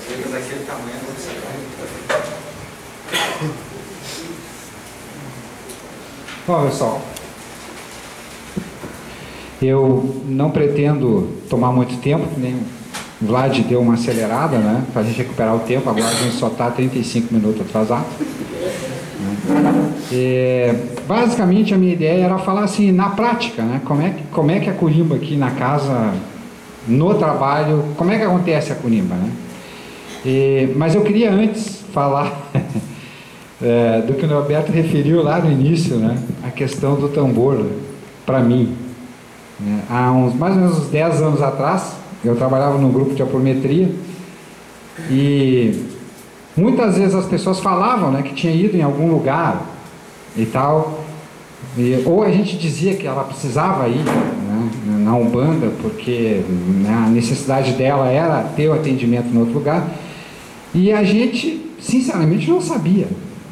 Fica daquele tamanho quando você vai. Bom, pessoal, eu não pretendo tomar muito tempo, nem o Vlad deu uma acelerada, né, para a gente recuperar o tempo. Agora a gente só está 35 minutos atrasado. Basicamente a minha ideia era falar assim, na prática, né, como é que a Corimba aqui na casa, no trabalho, como é que acontece a Corimba, né? Mas eu queria antes falar do que o Norberto referiu lá no início, né, a questão do tambor, para mim. Há mais ou menos uns 10 anos atrás, eu trabalhava num grupo de apometria e muitas vezes as pessoas falavam, né, que tinha ido em algum lugar e tal, ou a gente dizia que ela precisava ir, né, na Umbanda, porque, né, a necessidade dela era ter o atendimento em outro lugar, e a gente, sinceramente, não sabia,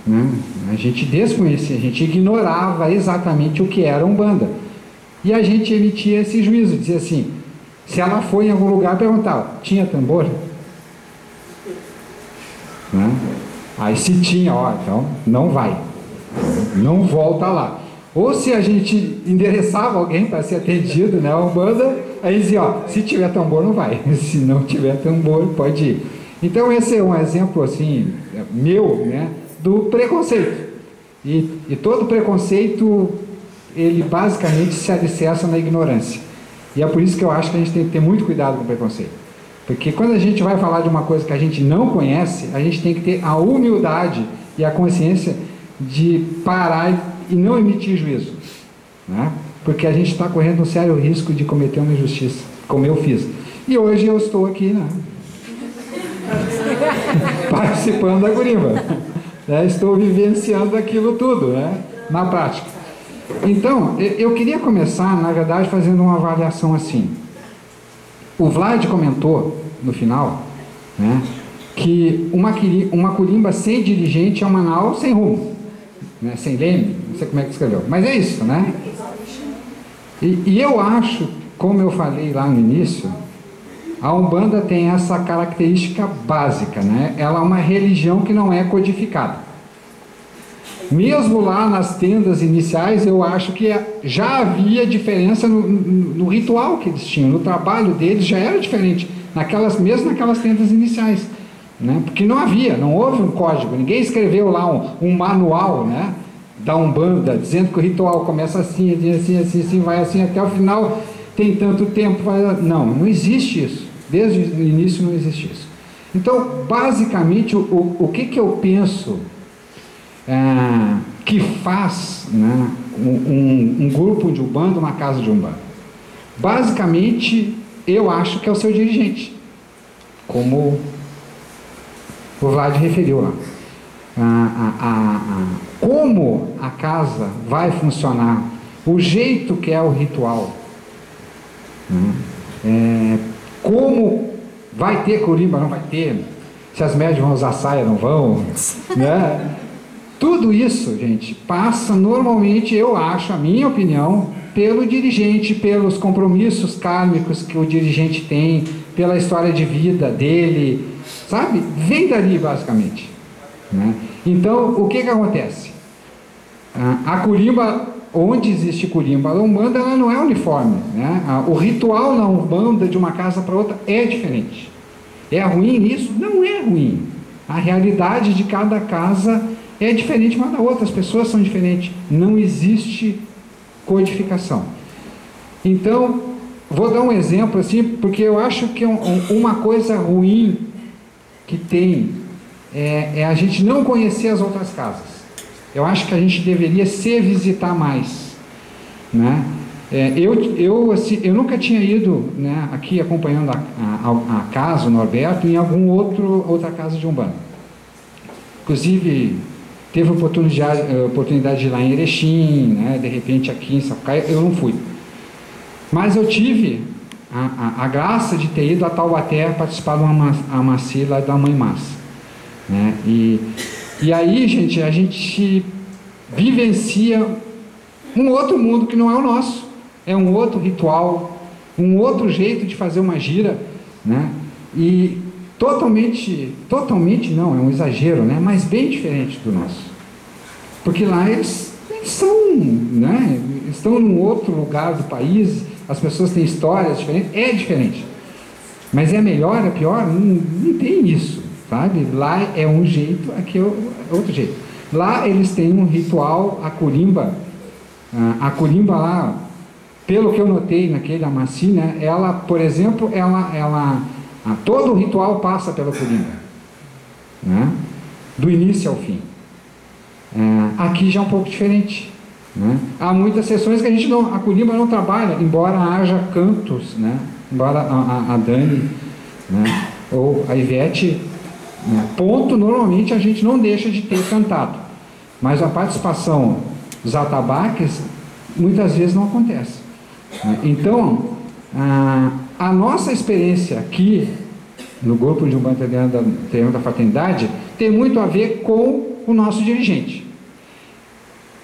né? A gente desconhecia, a gente ignorava exatamente o que era Umbanda, e a gente emitia esse juízo, dizia assim, se ela foi em algum lugar, perguntava, tinha tambor? Né? Aí se tinha, ó, então não vai, não volta lá. Ou se a gente endereçava alguém para ser atendido, né, a Umbanda, aí dizia, ó, se tiver tambor não vai, se não tiver tambor pode ir. Então esse é um exemplo assim, meu, né, do preconceito. E todo preconceito, ele basicamente se alicerça na ignorância. E é por isso que eu acho que a gente tem que ter muito cuidado com o preconceito. Porque quando a gente vai falar de uma coisa que a gente não conhece, a gente tem que ter a humildade e a consciência de parar e não emitir juízo, né? Porque a gente está correndo um sério risco de cometer uma injustiça, como eu fiz. E hoje eu estou aqui, né, participando da Corimba, né? Estou vivenciando aquilo tudo, né, na prática. Então, eu queria começar, na verdade, fazendo uma avaliação assim. O Vlad comentou, no final, né, que uma Corimba sem dirigente é uma nau sem rumo, né, sem leme, não sei como é que escreveu, mas é isso, né? E eu acho, como eu falei lá no início, a Umbanda tem essa característica básica, né? Ela é uma religião que não é codificada. Mesmo lá nas tendas iniciais, eu acho que já havia diferença no ritual que eles tinham, no trabalho deles já era diferente, mesmo naquelas tendas iniciais, né? Porque não houve um código, ninguém escreveu lá um manual, né, da Umbanda, dizendo que o ritual começa assim, assim, vai assim até o final, tem tanto tempo, não existe isso, desde o início não existe isso. Então, basicamente, o que eu penso que faz, né, um grupo de Umbanda, uma casa de Umbanda? Basicamente, eu acho que é o seu dirigente, como o Vlad referiu lá. Como a casa vai funcionar, o jeito que é o ritual, né, como vai ter Corimba, não vai ter, se as médias vão usar saia, não vão, né? Tudo isso, gente, passa normalmente, eu acho, a minha opinião, pelo dirigente, pelos compromissos kármicos que o dirigente tem, pela história de vida dele, sabe? Vem dali, basicamente, né? Então, o que acontece? A Corimba, onde existe Corimba, a Umbanda, ela não é uniforme, né? O ritual na Umbanda de uma casa para outra é diferente. É ruim isso? Não é ruim. A realidade de cada casa é diferente uma da outra, as pessoas são diferentes, não existe codificação. Então, vou dar um exemplo assim, porque eu acho que uma coisa ruim que tem é a gente não conhecer as outras casas. Eu acho que a gente deveria se visitar mais, né? Eu nunca tinha ido, né, aqui acompanhando a casa, o Norberto, em outra casa de Umbanda. Inclusive, teve oportunidade de ir lá em Erechim, né, de repente aqui em Sapucaia, eu não fui. Mas eu tive a graça de ter ido a Taubaté participar de uma amacia lá da Mãe Massa, né? E aí, gente, a gente vivencia um outro mundo que não é o nosso. É um outro ritual, um outro jeito de fazer uma gira, né? E totalmente não, é um exagero, né? Mas bem diferente do nosso. Porque lá eles são, né? Estão num outro lugar do país, as pessoas têm histórias diferentes, é diferente. Mas é melhor, é pior? Não tem isso, sabe? Lá é um jeito, aqui é outro jeito. Lá eles têm um ritual, a curimba lá, pelo que eu notei naquele Amaci, né? Ela, por exemplo, todo o ritual passa pela curimba, né? Do início ao fim. Aqui já é um pouco diferente, né? Há muitas sessões que a curimba não trabalha, embora haja cantos, né? Embora a Dani, né? Ou a Ivete, né? Normalmente a gente não deixa de ter cantado, mas a participação dos atabaques muitas vezes não acontece, né? Então, a nossa experiência aqui no grupo de Umbanda Terreiro da Fraternidade tem muito a ver com o nosso dirigente.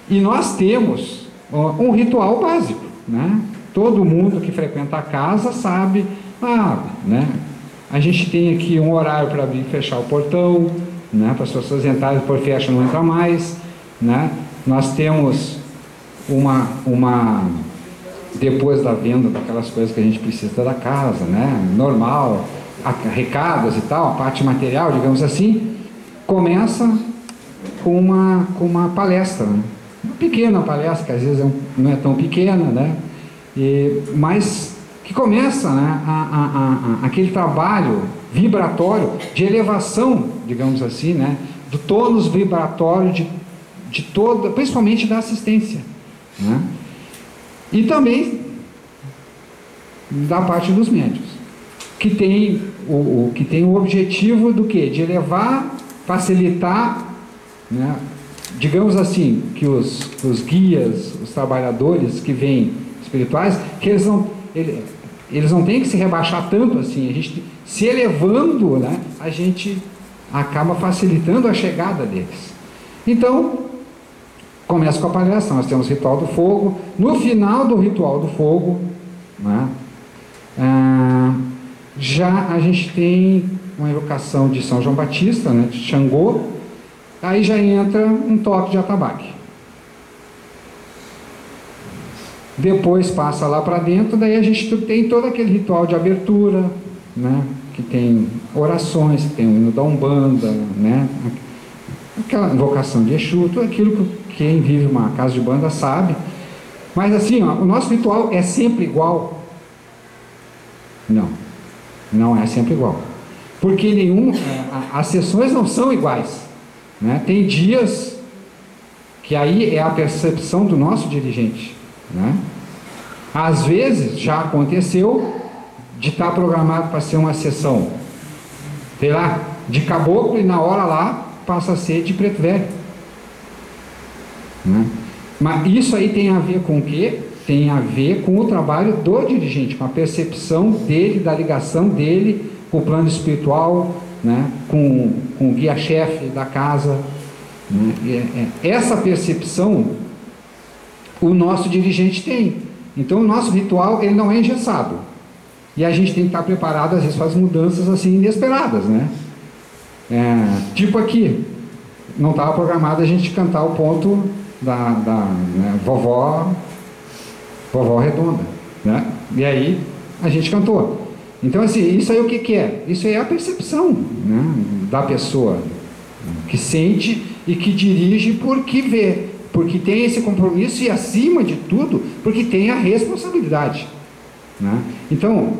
E nós temos um ritual básico, né? Todo mundo que frequenta a casa sabe, né? A gente tem aqui um horário para abrir e fechar o portão, né? Para as pessoas entrarem, depois fecha, não entra mais, né? Nós temos depois da venda daquelas coisas que a gente precisa da casa, né? Normal, recados e tal, a parte material, digamos assim, começa com uma palestra, né? Uma pequena palestra, que às vezes não é tão pequena, né? Mas que começa, né, aquele trabalho vibratório de elevação, digamos assim, né? Do tônus vibratório de toda, principalmente da assistência, né? E também da parte dos médiuns, que tem o objetivo do quê? De elevar, facilitar, né? Digamos assim, que os guias, os trabalhadores que vêm espirituais, que eles não têm que se rebaixar tanto assim, a gente se elevando, né? A gente acaba facilitando a chegada deles. Então, começa com a palestra, nós temos o ritual do fogo. No final do ritual do fogo, né, já a gente tem uma evocação de São João Batista, né, de Xangô. Aí já entra um toque de atabaque. Depois passa lá para dentro, daí a gente tem todo aquele ritual de abertura, né, que tem orações, que tem o hino da Umbanda, né, aquela invocação de Exu, tudo aquilo que quem vive uma casa de banda sabe. Mas assim, o nosso ritual é sempre igual? Não é sempre igual. Porque as sessões não são iguais, né? Tem dias que aí é a percepção do nosso dirigente, né? Às vezes já aconteceu de estar programado para ser uma sessão, sei lá, de caboclo, e na hora lá passa a ser de preto velho, né? Mas isso aí tem a ver com o quê? Tem a ver com o trabalho do dirigente, com a percepção dele, da ligação dele com o plano espiritual, né? com o guia-chefe da casa, né? Essa percepção o nosso dirigente tem. Então o nosso ritual ele não é engessado, e a gente tem que estar preparado às vezes para as mudanças assim inesperadas, né? Tipo aqui não estava programado a gente cantar o ponto né, vovó redonda, né? E aí a gente cantou. Então assim, isso aí o que é? Isso aí é a percepção, né, da pessoa que sente e que dirige porque vê, porque tem esse compromisso, e acima de tudo porque tem a responsabilidade, né? Então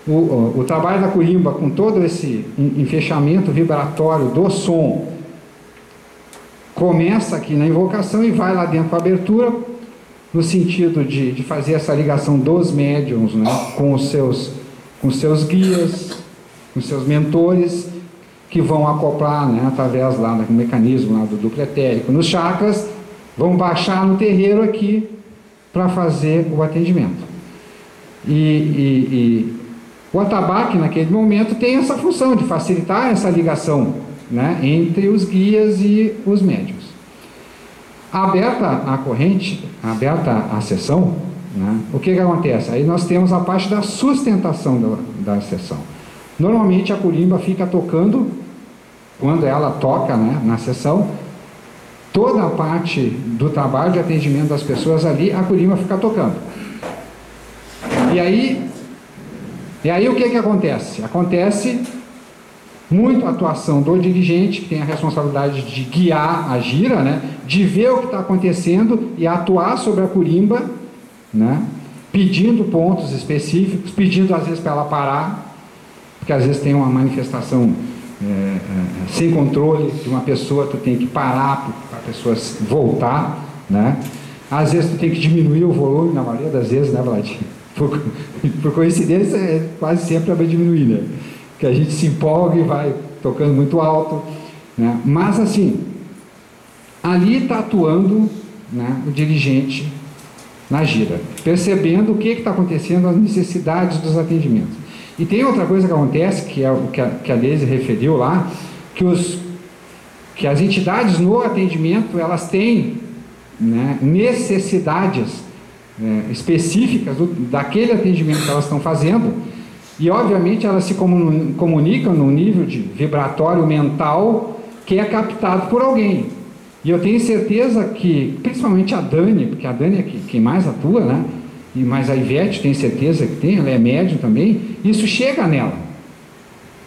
o trabalho da curimba, com todo esse enfechamento vibratório do som, começa aqui na invocação e vai lá dentro para a abertura, no sentido de fazer essa ligação dos médiuns, né, com os seus guias, com os seus mentores, que vão acoplar, né, através lá do mecanismo lá do duplo etérico nos chakras, vão baixar no terreiro aqui para fazer o atendimento. E o atabaque naquele momento tem essa função de facilitar essa ligação, né, entre os guias e os médiuns. Aberta a corrente, aberta a sessão, né, o que acontece? Aí nós temos a parte da sustentação da sessão. Normalmente a corimba fica tocando, quando ela toca, né, na sessão, toda a parte do trabalho de atendimento das pessoas ali, a corimba fica tocando. E aí o que acontece? Acontece muito a atuação do dirigente, que tem a responsabilidade de guiar a gira, né, de ver o que está acontecendo e atuar sobre a corimba, né, pedindo pontos específicos, pedindo às vezes para ela parar, porque às vezes tem uma manifestação sem controle de uma pessoa, tu tem que parar para a pessoa voltar, né? Às vezes tu tem que diminuir o volume, na maioria das vezes, né, Vlad? Por coincidência, quase sempre vai diminuir, né? Que a gente se empolga e vai tocando muito alto, né? Mas assim, ali está atuando, né, o dirigente na gira, percebendo o que está acontecendo, as necessidades dos atendimentos. E tem outra coisa que acontece, que é o que a Deise referiu lá, que as entidades no atendimento, elas têm, né, necessidades específicas daquele atendimento que elas estão fazendo, e obviamente elas se comunicam num nível de vibratório mental que é captado por alguém. E eu tenho certeza que, principalmente a Dani, porque a Dani é quem mais atua, né? Mas a Ivete tem certeza que tem, ela é médium também, isso chega nela.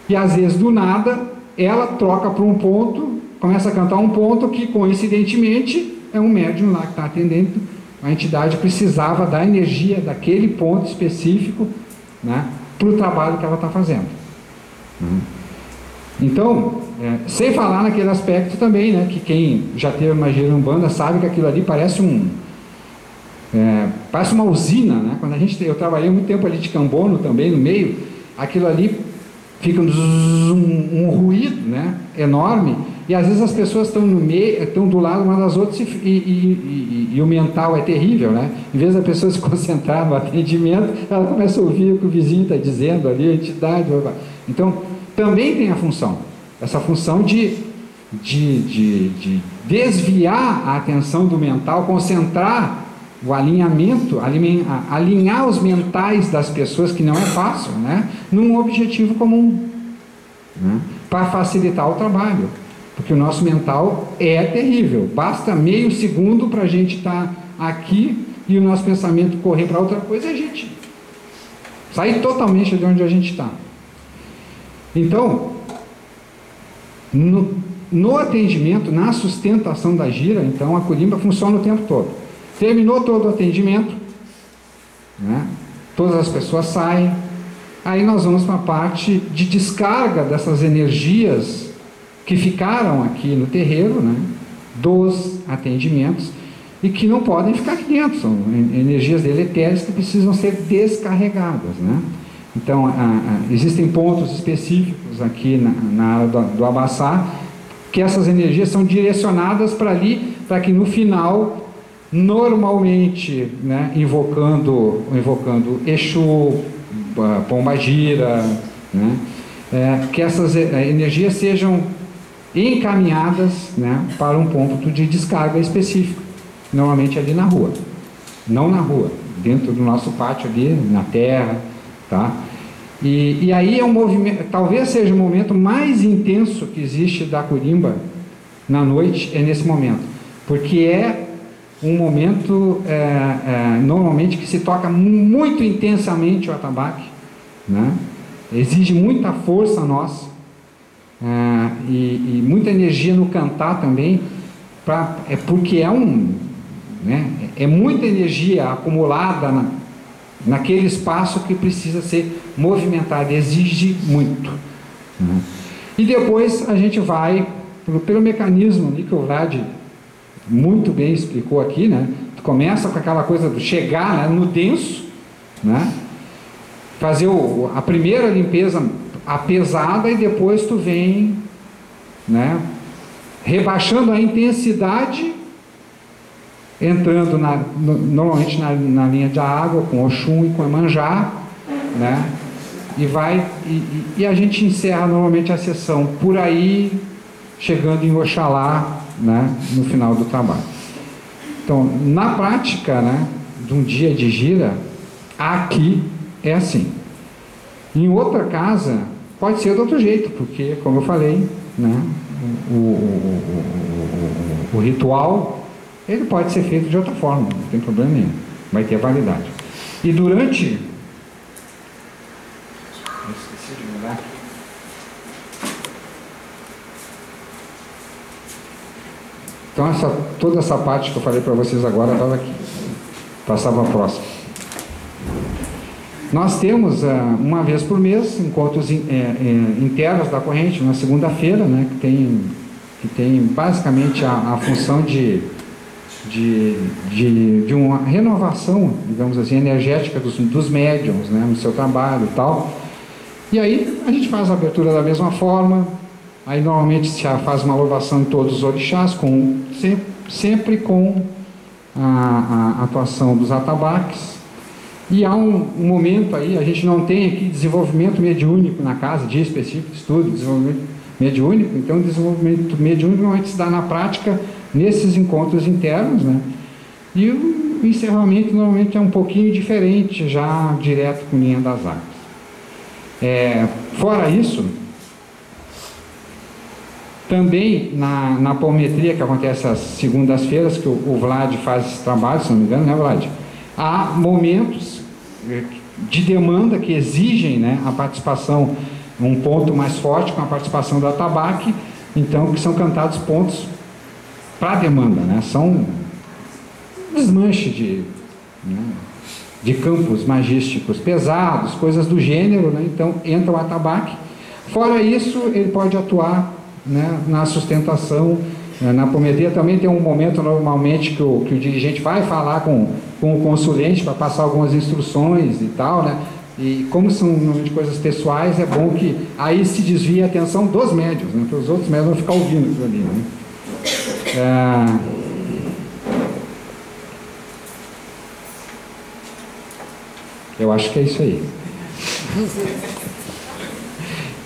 E às vezes do nada, ela troca para um ponto, começa a cantar um ponto que coincidentemente é um médium lá que está atendendo, a entidade precisava da energia daquele ponto específico, né, para o trabalho que ela está fazendo. Então, sem falar naquele aspecto também, né, que quem já teve uma gira umbanda sabe que aquilo ali parece parece uma usina, né? Quando eu trabalhei muito tempo ali de Cambono também, no meio, aquilo ali fica um ruído, né, enorme, e às vezes as pessoas estão no meio, estão do lado uma das outras e o mental é terrível, né? Em vez da pessoa se concentrar no atendimento, ela começa a ouvir o que o vizinho está dizendo ali, a entidade, blá, blá. Então, também tem a função, essa função de desviar a atenção do mental, concentrar o alinhamento, alinhar os mentais das pessoas, que não é fácil, né, num objetivo comum, né, para facilitar o trabalho, porque o nosso mental é terrível, basta meio segundo para a gente estar aqui e o nosso pensamento correr para outra coisa e a gente sair totalmente de onde a gente está. Então, no atendimento, na sustentação da gira, então a corimba funciona o tempo todo. Terminou todo o atendimento, né? Todas as pessoas saem, aí nós vamos para a parte de descarga dessas energias que ficaram aqui no terreiro, né, dos atendimentos, e que não podem ficar aqui dentro, são energias deletérias que precisam ser descarregadas, né? Então, existem pontos específicos aqui na área do Abaçá, que essas energias são direcionadas para ali, para que no final, normalmente, né, invocando Exu, Pombagira, né, que essas energias sejam encaminhadas, né, para um ponto de descarga específico, normalmente ali na rua, não na rua, dentro do nosso pátio ali, na terra, tá? E aí é um movimento, talvez seja o momento mais intenso que existe da corimba na noite, é nesse momento, porque é um momento normalmente que se toca muito intensamente o atabaque, né? Exige muita força nossa, e muita energia no cantar também, porque né, é muita energia acumulada naquele espaço que precisa ser movimentado, exige muito, né? E depois a gente vai pelo mecanismo que o Vlad muito bem explicou aqui, né? Tu começa com aquela coisa do chegar, né, no denso, né? Fazer a primeira limpeza, a pesada, e depois tu vem, né, rebaixando a intensidade, entrando normalmente na linha de água, com Oxum e com Emanjá, né? E a gente encerra normalmente a sessão por aí, chegando em Oxalá, né, no final do trabalho. Então, na prática, né, de um dia de gira, aqui é assim. Em outra casa, pode ser de outro jeito, porque, como eu falei, né, o ritual, ele pode ser feito de outra forma, não tem problema nenhum, vai ter validade. E durante... Eu esqueci de mudar. Então, toda essa parte que eu falei para vocês agora estava aqui. Passava para a próxima. Nós temos, uma vez por mês, encontros internos da corrente, na segunda-feira, né, que tem basicamente a função de uma renovação, digamos assim, energética dos médiums, né, no seu trabalho e tal. E aí a gente faz a abertura da mesma forma, aí normalmente se faz uma louvação em todos os orixás, sempre com a atuação dos atabaques. E há um momento aí, a gente não tem aqui desenvolvimento mediúnico na casa, dia específico de estudo, desenvolvimento mediúnico, então o desenvolvimento mediúnico normalmente se dá na prática nesses encontros internos, né? E o encerramento normalmente é um pouquinho diferente, já direto com linha das águas. Fora isso, também na palmetria, que acontece às segundas-feiras, que o Vlad faz esse trabalho, se não me engano, né, Vlad? Há momentos de demanda que exigem, né, a participação, um ponto mais forte com a participação do atabaque, então que são cantados pontos para demanda, né? São desmanche de campos magísticos pesados, coisas do gênero, né? Então entra o atabaque. Fora isso, ele pode atuar, né, na sustentação, na palmetria. Também tem um momento normalmente que o dirigente vai falar com o consulente para passar algumas instruções e tal, né? E como são normalmente coisas pessoais, é bom que aí se desvie a atenção dos médiuns, né? Porque os outros médiuns vão ficar ouvindo aquilo ali, né? Eu acho que é isso aí.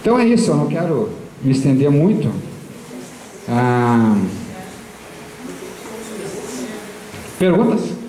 Então é isso, eu não quero me estender muito. Perguntas?